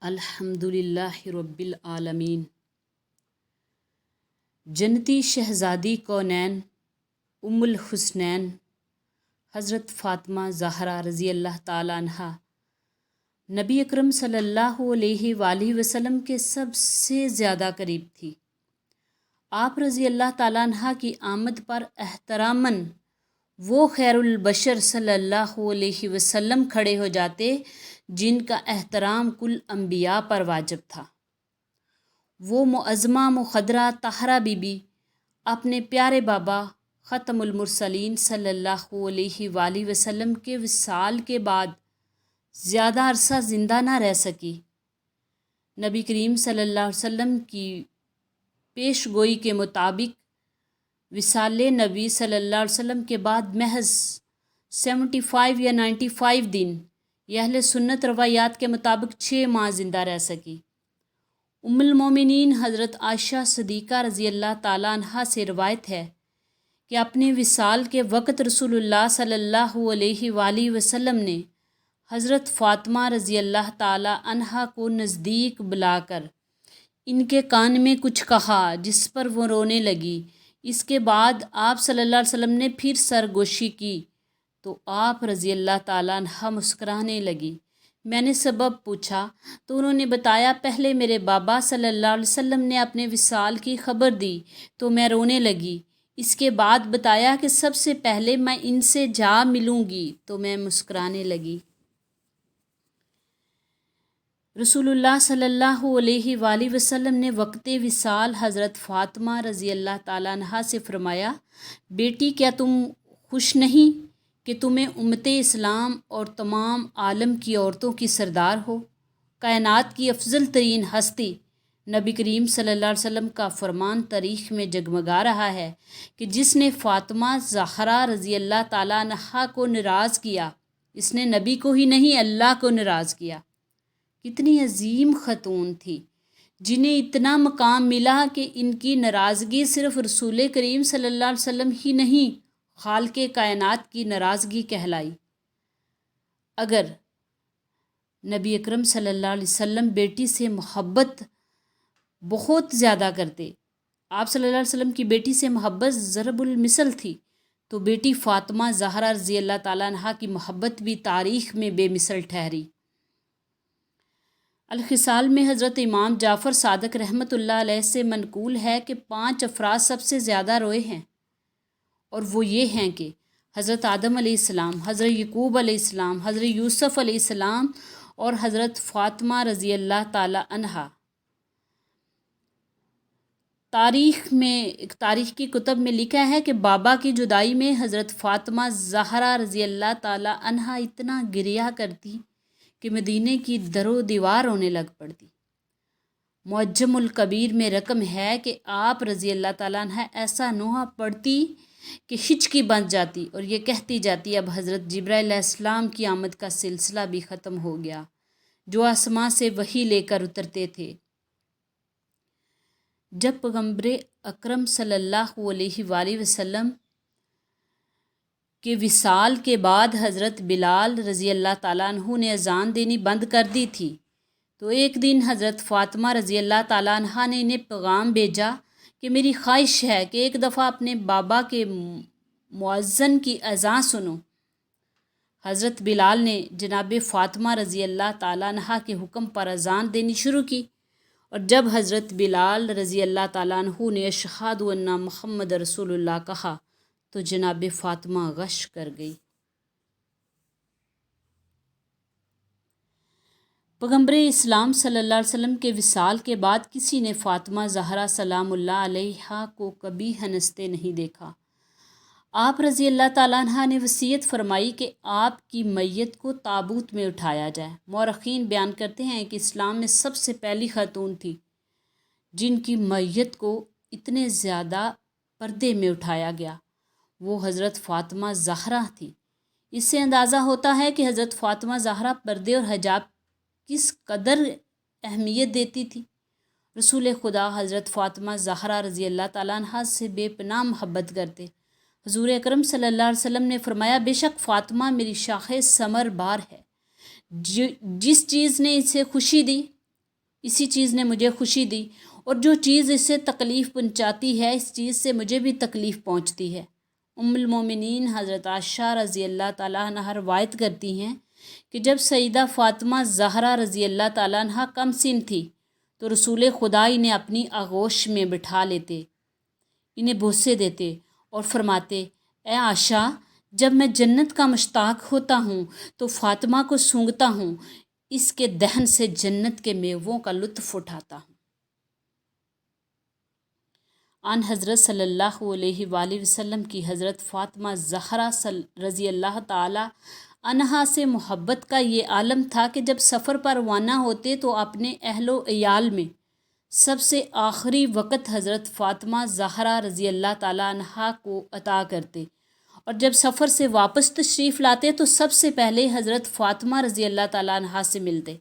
الحمدللہ رب العالمین۔ جنتی شہزادی کونین ام الحسنین حضرت فاطمہ زہرا رضی اللہ تعالیٰ عنہا نبی اکرم صلی اللہ علیہ وآلہ وسلم کے سب سے زیادہ قریب تھی۔ آپ رضی اللہ تعالیٰ عنہ کی آمد پر احتراماً وہ خیر البشر صلی اللہ علیہ وسلم کھڑے ہو جاتے جن کا احترام کل انبیاء پر واجب تھا۔ وہ معظمہ مخدرہ طاہرہ بی بی اپنے پیارے بابا ختم المرسلین صلی اللہ علیہ وآلہ وسلم کے وصال کے بعد زیادہ عرصہ زندہ نہ رہ سکی۔ نبی کریم صلی اللہ علیہ وسلم کی پیش گوئی کے مطابق وصال نبی صلی اللہ علیہ وسلم کے بعد محض 75 یا 95 دن یہ اہل سنت روایات کے مطابق 6 ماہ زندہ رہ سکی۔ ام المومنین حضرت عائشہ صدیقہ رضی اللہ تعالیٰ عنہا سے روایت ہے کہ اپنے وصال کے وقت رسول اللہ صلی اللہ علیہ وآلہ وسلم نے حضرت فاطمہ رضی اللہ تعالیٰ عنہا کو نزدیک بلا کر ان کے کان میں کچھ کہا جس پر وہ رونے لگی۔ اس کے بعد آپ صلی اللہ علیہ وسلم نے پھر سرگوشی کی تو آپ رضی اللہ تعالیٰ عنہ مسکرانے لگی۔ میں نے سبب پوچھا تو انہوں نے بتایا، پہلے میرے بابا صلی اللہ علیہ وسلم نے اپنے وصال کی خبر دی تو میں رونے لگی۔ اس کے بعد بتایا کہ سب سے پہلے میں ان سے جا ملوں گی تو میں مسکرانے لگی۔ رسول اللہ صلی اللہ علیہ وآلہ وسلم نے وقت وصال حضرت فاطمہ رضی اللہ تعالیٰ عنہا سے فرمایا، بیٹی کیا تم خوش نہیں کہ تمہیں امت اسلام اور تمام عالم کی عورتوں کی سردار ہو؟ کائنات کی افضل ترین ہستی نبی کریم صلی اللہ علیہ وسلم کا فرمان تاریخ میں جگمگا رہا ہے کہ جس نے فاطمہ زہرا رضی اللہ تعالیٰ عنہا کو ناراض کیا اس نے نبی کو ہی نہیں اللہ کو ناراض کیا۔ کتنی عظیم خاتون تھی جنہیں اتنا مقام ملا کہ ان کی ناراضگی صرف رسول کریم صلی اللہ علیہ وسلم ہی نہیں خالق کائنات کی ناراضگی کہلائی۔ اگر نبی اکرم صلی اللہ علیہ وسلم بیٹی سے محبت بہت زیادہ کرتے، آپ صلی اللہ علیہ وسلم کی بیٹی سے محبت ضرب المثل تھی، تو بیٹی فاطمہ زہرا رضی اللہ تعالیٰ عنہا کی محبت بھی تاریخ میں بے مثل ٹھہری۔ الخصال میں حضرت امام جعفر صادق رحمۃ اللہ علیہ سے منقول ہے کہ 5 افراد سب سے زیادہ روئے ہیں، اور وہ یہ ہیں کہ حضرت آدم علیہ السلام، حضرت یعقوب علیہ السلام، حضرت یوسف علیہ السلام اور حضرت فاطمہ رضی اللہ تعالیٰ عنہا۔ تاریخ کی کتب میں لکھا ہے کہ بابا کی جدائی میں حضرت فاطمہ زہرا رضی اللہ تعالیٰ عنہا اتنا گریہ کرتی کہ مدینے کی در و دیوار رونے لگ پڑتی۔ معجم الکبیر میں رقم ہے کہ آپ رضی اللہ تعالیٰ عنہ ایسا نوحہ پڑھتی کہ ہچکی بن جاتی اور یہ کہتی جاتی، اب حضرت جبرائیل علیہ السلام کی آمد کا سلسلہ بھی ختم ہو گیا جو آسمان سے وحی لے کر اترتے تھے۔ جب پیغمبر اکرم صلی اللہ علیہ وآلہ وسلم کے وصال کے بعد حضرت بلال رضی اللہ تعالیٰ عنہ نے اذان دینی بند کر دی تھی تو ایک دن حضرت فاطمہ رضی اللہ تعالیٰ عنہ نے انہیں پیغام بھیجا کہ میری خواہش ہے کہ ایک دفعہ اپنے بابا کے مؤذن کی اذان سنو۔ حضرت بلال نے جناب فاطمہ رضی اللہ تعالیٰ عنہ کے حکم پر اذان دینی شروع کی، اور جب حضرت بلال رضی اللہ تعالیٰ عنہ نے اشہد ان محمد رسول اللہ کہا تو جناب فاطمہ غش کر گئی۔ پیغمبر اسلام صلی اللہ علیہ وسلم کے وصال کے بعد کسی نے فاطمہ زہرا سلام اللہ علیہا کو کبھی ہنستے نہیں دیکھا۔ آپ رضی اللہ تعالیٰ عنہ نے وصیت فرمائی کہ آپ کی میت کو تابوت میں اٹھایا جائے۔ مورخین بیان کرتے ہیں کہ اسلام میں سب سے پہلی خاتون تھی جن کی میت کو اتنے زیادہ پردے میں اٹھایا گیا، وہ حضرت فاطمہ زہرا تھی۔ اس سے اندازہ ہوتا ہے کہ حضرت فاطمہ زہرا پردے اور حجاب کس قدر اہمیت دیتی تھی۔ رسول خدا حضرت فاطمہ زہرا رضی اللہ تعالیٰ عنہ سے بے پناہ محبت کرتے۔ حضور اکرم صلی اللہ علیہ وسلم نے فرمایا، بے شک فاطمہ میری شاخ ثمر بار ہے، جس چیز نے اسے خوشی دی اسی چیز نے مجھے خوشی دی، اور جو چیز اس سے تکلیف پہنچاتی ہے اس چیز سے مجھے بھی تکلیف پہنچتی ہے۔ ام المومنین حضرت عائشہ رضی اللہ تعالیٰ عنہ روایت کرتی ہیں کہ جب سیدہ فاطمہ زہرا رضی اللہ تعالیٰ عنہ کم سن تھی تو رسول خدا انہیں اپنی آغوش میں بٹھا لیتے، انہیں بوسے دیتے اور فرماتے، اے عائشہ، جب میں جنت کا مشتاق ہوتا ہوں تو فاطمہ کو سونگھتا ہوں، اس کے دہن سے جنت کے میووں کا لطف اٹھاتا ہوں۔ آن حضرت صلی اللہ علیہ وآلہ وسلم کی حضرت فاطمہ زہرا رضی اللہ تعالی عنہا سے محبت کا یہ عالم تھا کہ جب سفر پر روانہ ہوتے تو اپنے اہل و عیال میں سب سے آخری وقت حضرت فاطمہ زہرا رضی اللہ تعالی عنہا کو عطا کرتے، اور جب سفر سے واپس تشریف لاتے تو سب سے پہلے حضرت فاطمہ رضی اللہ تعالی عنہا سے ملتے۔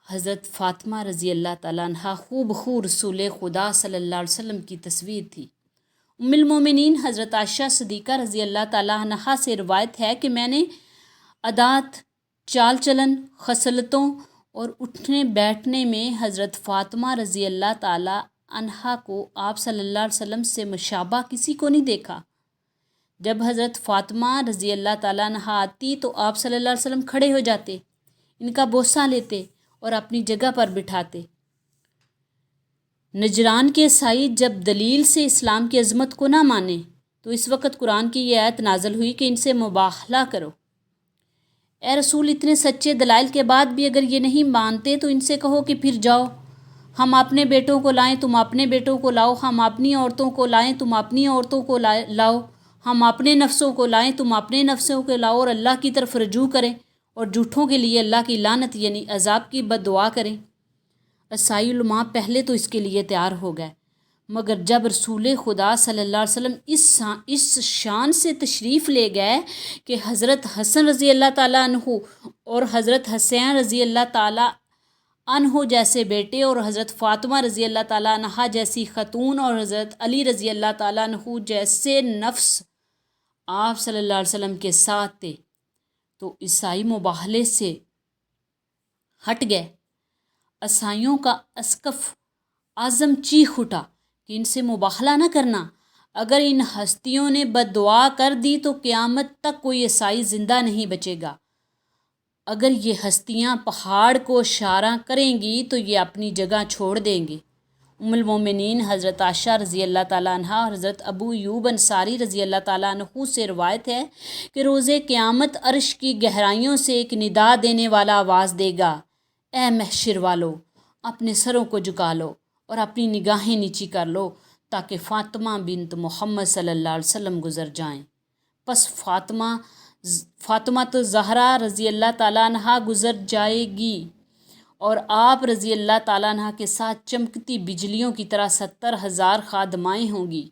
حضرت فاطمہ رضی اللہ تعالیٰ عنہ خوب رسول خدا صلی اللہ علیہ وسلم کی تصویر تھی۔ ام المومنین حضرت عائشہ صدیقہ رضی اللہ تعالیٰ عنہ سے روایت ہے کہ میں نے عادات، چال چلن، خصلتوں اور اٹھنے بیٹھنے میں حضرت فاطمہ رضی اللہ تعالیٰ عنہ کو آپ صلی اللہ علیہ وسلم سے مشابہ کسی کو نہیں دیکھا۔ جب حضرت فاطمہ رضی اللہ تعالیٰ عنہ آتی تو آپ صلی اللہ علیہ وسلم کھڑے ہو جاتے، ان کا بوسہ لیتے اور اپنی جگہ پر بٹھاتے۔ نجران کے عیسائی جب دلیل سے اسلام کی عظمت کو نہ مانے تو اس وقت قرآن کی یہ آیت نازل ہوئی کہ ان سے مباہلہ کرو۔ اے رسول، اتنے سچے دلائل کے بعد بھی اگر یہ نہیں مانتے تو ان سے کہو کہ پھر جاؤ، ہم اپنے بیٹوں کو لائیں تم اپنے بیٹوں کو لاؤ، ہم اپنی عورتوں کو لائیں تم اپنی عورتوں کو لاؤ، ہم اپنے نفسوں کو لائیں تم اپنے نفسوں کو لاؤ، اور اللہ کی طرف رجوع کریں اور جھوٹوں کے لیے اللہ کی لعنت یعنی عذاب کی بد دعا کریں۔ عیسائی علماء پہلے تو اس کے لیے تیار ہو گئے، مگر جب رسول خدا صلی اللہ علیہ وسلم اس شان سے تشریف لے گئے کہ حضرت حسن رضی اللہ تعالیٰ عنہ اور حضرت حسین رضی اللہ تعالیٰ عنہ جیسے بیٹے اور حضرت فاطمہ رضی اللہ تعالیٰ عنہ جیسی خاتون اور حضرت علی رضی اللہ تعالیٰ عنہ جیسے نفس آپ صلی اللہ علیہ وسلم کے ساتھ تھے تو عیسائی مباہلے سے ہٹ گئے۔ عیسائیوں کا اسقف اعظم چیخ اٹھا کہ ان سے مباہلہ نہ کرنا، اگر ان ہستیوں نے بد دعا کر دی تو قیامت تک کوئی عیسائی زندہ نہیں بچے گا۔ اگر یہ ہستیاں پہاڑ کو اشارہ کریں گی تو یہ اپنی جگہ چھوڑ دیں گے۔ ام المومنین حضرت عائشہ رضی اللہ تعالیٰ عنہ اور حضرت ابو ایوب انصاری رضی اللہ تعالیٰ عنہ سے روایت ہے کہ روز قیامت عرش کی گہرائیوں سے ایک ندا دینے والا آواز دے گا، اے محشر والو، اپنے سروں کو جھکا لو اور اپنی نگاہیں نیچی کر لو تاکہ فاطمہ بنت محمد صلی اللہ علیہ وسلم گزر جائیں۔ پس فاطمہ تو زہرا رضی اللہ تعالیٰ عنہ گزر جائے گی اور آپ رضی اللہ تعالیٰ عنہ کے ساتھ چمکتی بجلیوں کی طرح 70,000 خادمائیں ہوں گی۔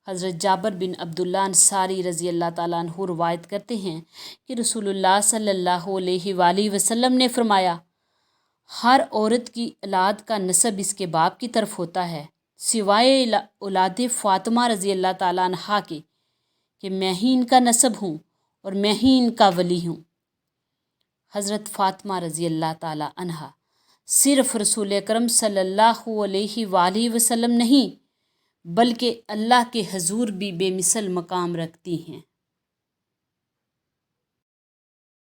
حضرت جابر بن عبداللہ انصاری رضی اللہ تعالیٰ عنہ روایت کرتے ہیں کہ رسول اللہ صلی اللہ علیہ وآلہ وسلم نے فرمایا، ہر عورت کی اولاد کا نسب اس کے باپ کی طرف ہوتا ہے سوائے اولاد فاطمہ رضی اللہ تعالیٰ عنہ کے، کہ میں ہی ان کا نسب ہوں اور میں ہی ان کا ولی ہوں۔ حضرت فاطمہ رضی اللہ تعالیٰ عنہ صرف رسول اکرم صلی اللہ علیہ وآلہ وسلم نہیں بلکہ اللہ کے حضور بھی بے مثل مقام رکھتی ہیں۔